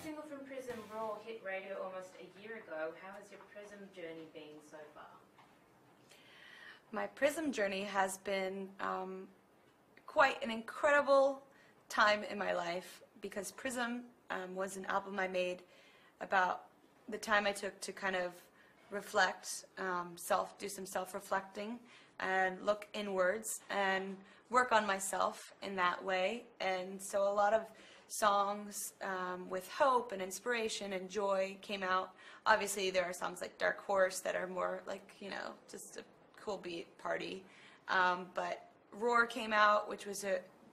single from Prism, Raw, hit radio almost a year ago. How has your Prism journey been so far? My Prism journey has been quite an incredible time in my life, because Prism was an album I made about the time I took to kind of reflect, do some self-reflecting and look inwards and work on myself in that way. And so a lot of songs with hope and inspiration and joy came out. Obviously there are songs like Dark Horse that are more like, you know, just a cool beat party. But Roar came out, which was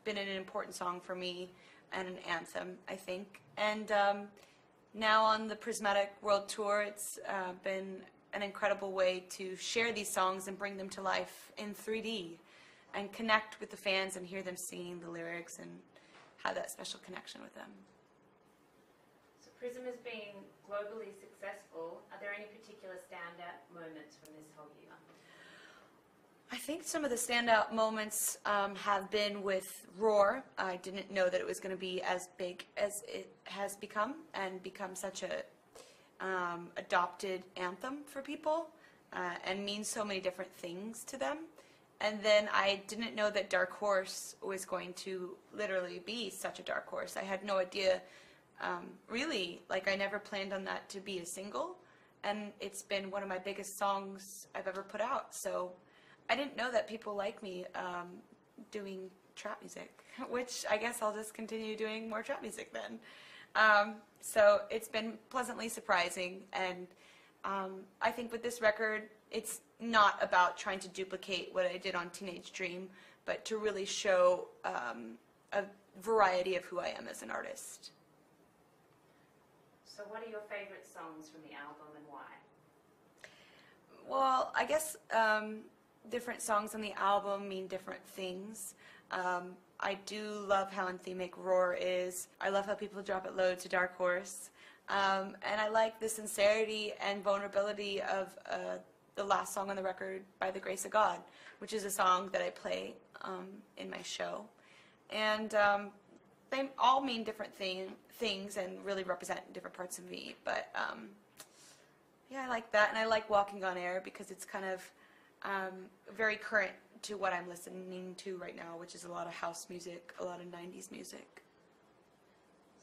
been an important song for me and an anthem, I think. And now on the Prismatic World Tour, it's been an incredible way to share these songs and bring them to life in 3D and connect with the fans and hear them singing the lyrics and have that special connection with them. So Prism has been globally successful. Are there any particular standout moments from this whole year? I think some of the standout moments have been with Roar. I didn't know that it was going to be as big as it has become and become such a adopted anthem for people and means so many different things to them. And then I didn't know that Dark Horse was going to literally be such a dark horse. I had no idea, really, like I never planned on that to be a single, and it's been one of my biggest songs I've ever put out. So I didn't know that people like me doing trap music, which I guess I'll just continue doing more trap music then. So it's been pleasantly surprising, and I think with this record, it's not about trying to duplicate what I did on Teenage Dream, but to really show a variety of who I am as an artist. So what are your favorite songs from the album and why? Well, I guess different songs on the album mean different things. I do love how anthemic Roar is. I love how people drop it low to Dark Horse. And I like the sincerity and vulnerability of the last song on the record, By the Grace of God, which is a song that I play in my show. And they all mean different things and really represent different parts of me. But yeah, I like that. And I like Walking on Air because it's kind of very current to what I'm listening to right now, which is a lot of house music, a lot of 90s music.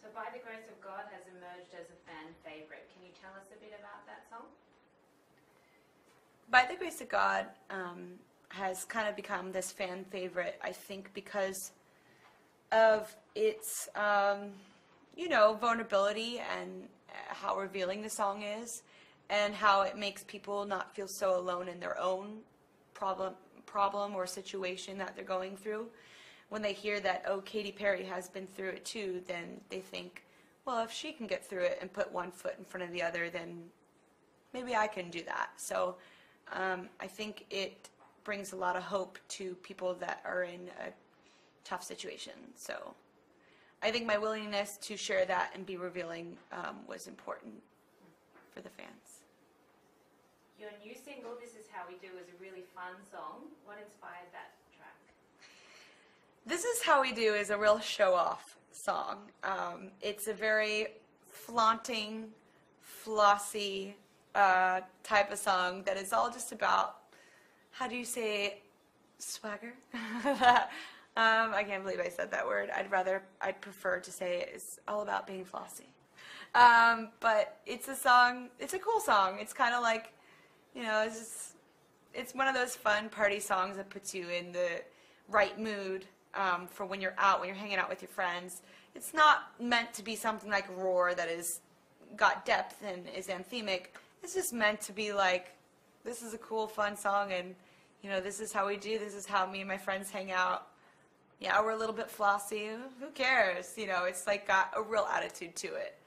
So By the Grace of God has emerged as a fan favorite. Can you tell us a bit about that song? By the Grace of God has kind of become this fan favorite, I think, because of its, you know, vulnerability and how revealing the song is, and how it makes people not feel so alone in their own problem or situation that they're going through. When they hear that, oh, Katy Perry has been through it too, then they think, well, if she can get through it and put one foot in front of the other, then maybe I can do that. So I think it brings a lot of hope to people that are in a tough situation. So I think my willingness to share that and be revealing was important for the fans. Your new single, This Is How We Do, is a really fun song. What inspired that track? This Is How We Do is a real show-off song. It's a very flaunting, flossy type of song that is all just about, how do you say, swagger? I can't believe I said that word. I'd prefer to say it's all about being flossy. But it's a song, it's a cool song. It's kind of like, you know, it's one of those fun party songs that puts you in the right mood for when you're out, when you're hanging out with your friends. It's not meant to be something like Roar that is got depth and is anthemic. It's just meant to be like, this is a cool, fun song, and, you know, this is how we do, this is how me and my friends hang out. Yeah, we're a little bit flossy. Who cares? You know, it's like got a real attitude to it.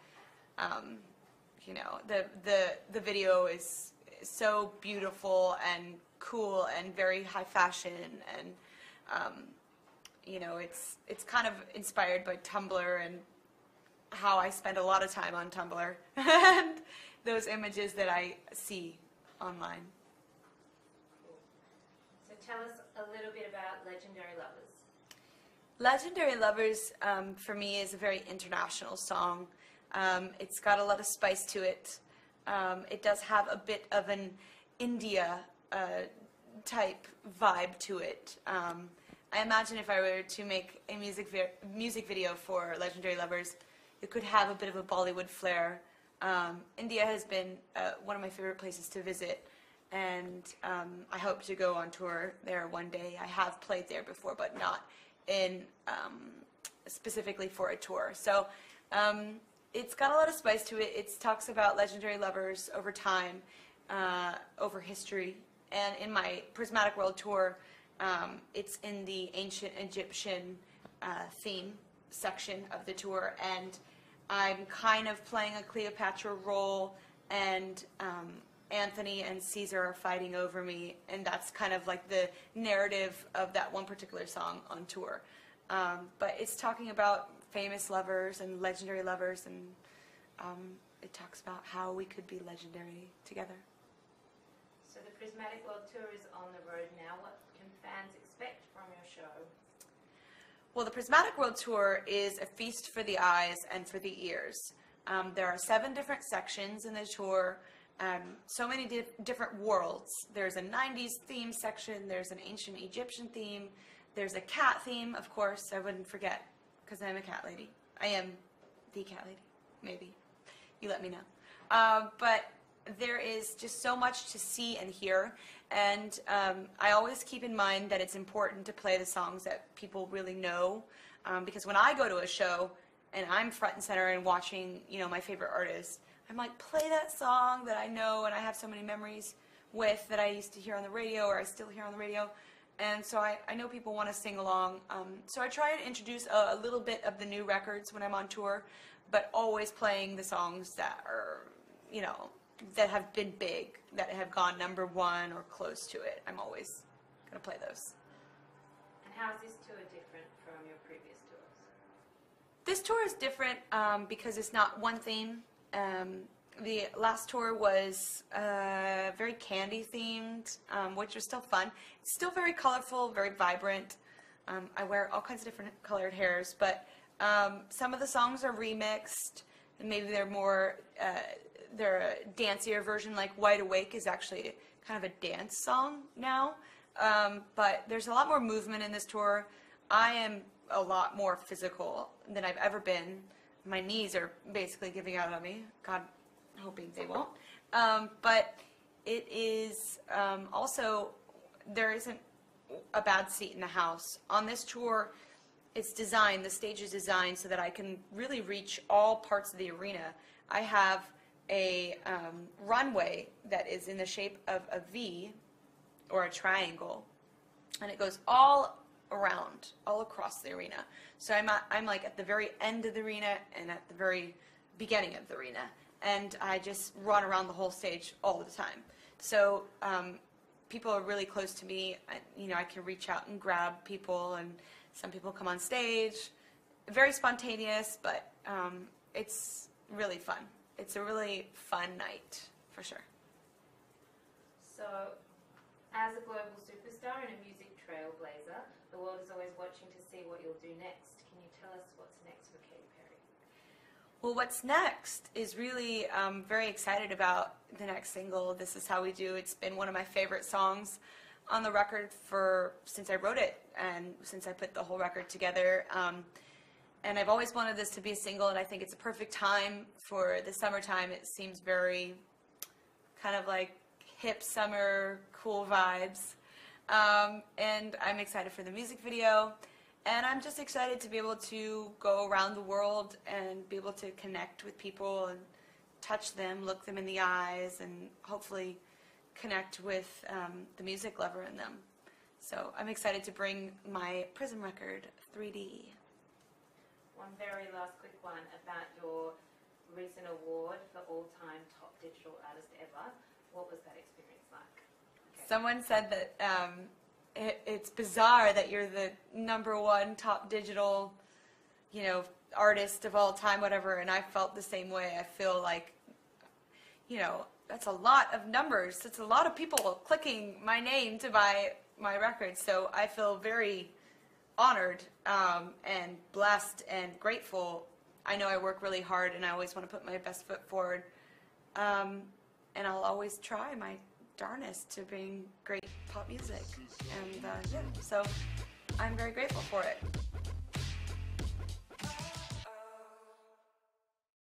You know, the video is so beautiful and cool and very high fashion, and you know, it's kind of inspired by Tumblr and how I spend a lot of time on Tumblr and those images that I see online. Cool. So tell us a little bit about Legendary Lovers. Legendary Lovers, for me, is a very international song. It's got a lot of spice to it. It does have a bit of an India type vibe to it. I imagine if I were to make a music video for Legendary Lovers, it could have a bit of a Bollywood flair. India has been one of my favorite places to visit, and I hope to go on tour there one day. I have played there before, but not in specifically for a tour. So it's got a lot of spice to it. It talks about legendary lovers over time, over history, and in my Prismatic World Tour, it's in the ancient Egyptian theme section of the tour, and I'm kind of playing a Cleopatra role, and Anthony and Caesar are fighting over me, and that's kind of like the narrative of that one particular song on tour. But it's talking about famous lovers and legendary lovers, and it talks about how we could be legendary together. So the Prismatic World Tour is on the road now. What can fans expect from your show? Well, the Prismatic World Tour is a feast for the eyes and for the ears. There are 7 different sections in the tour, so many different worlds. There's a 90s theme section, there's an ancient Egyptian theme, there's a cat theme, of course, I wouldn't forget, because I'm a cat lady. I am the cat lady, maybe. You let me know. But there is just so much to see and hear, and I always keep in mind that it's important to play the songs that people really know, because when I go to a show and I'm front and center and watching, you know, my favorite artist, I'm like, play that song that I know and I have so many memories with, that I used to hear on the radio, or I still hear on the radio, and so I know people want to sing along. So I try and introduce a little bit of the new records when I'm on tour, but always playing the songs that are, you know, that have been big, that have gone #1 or close to it. I'm always going to play those. And how is this tour different from your previous tours? This tour is different because it's not one theme. The last tour was very candy themed, which was still fun. It's still very colorful, very vibrant. I wear all kinds of different colored hairs, but some of the songs are remixed, and maybe they're more they're a dancier version. Like Wide Awake is actually kind of a dance song now, but there's a lot more movement in this tour. I am a lot more physical than I've ever been. My knees are basically giving out on me. God, hoping they won't. But it is also, there isn't a bad seat in the house. On this tour, it's designed, the stage is designed so that I can really reach all parts of the arena. I have a runway that is in the shape of a V or a triangle, and it goes all around, all across the arena. So I'm like at the very end of the arena and at the very beginning of the arena, and I just run around the whole stage all the time. So people are really close to me. You know, I can reach out and grab people, and some people come on stage. Very spontaneous, but it's really fun. It's a really fun night, for sure. So, as a global superstar and a music trailblazer, the world is always watching to see what you'll do next. Can you tell us what's next for Katy Perry? Well, what's next is really very excited about the next single, This Is How We Do. It's been one of my favorite songs on the record since I wrote it and since I put the whole record together. And I've always wanted this to be a single, and I think it's a perfect time for the summertime. It seems very kind of like hip summer, cool vibes. And I'm excited for the music video. And I'm just excited to be able to go around the world and be able to connect with people and touch them, look them in the eyes, and hopefully connect with the music lover in them. So I'm excited to bring my Prism record 3D. One very last quick one about your recent award for all-time top digital artist ever. What was that experience like? Okay. Someone said that it's bizarre that you're the #1 top digital, you know, artist of all time, whatever, and I felt the same way. I feel like, you know, that's a lot of numbers. It's a lot of people clicking my name to buy my record, so I feel very honored and blessed and grateful I know I work really hard, and I always want to put my best foot forward. And I'll always try my darnest to bring great pop music. And yeah, so I'm very grateful for it.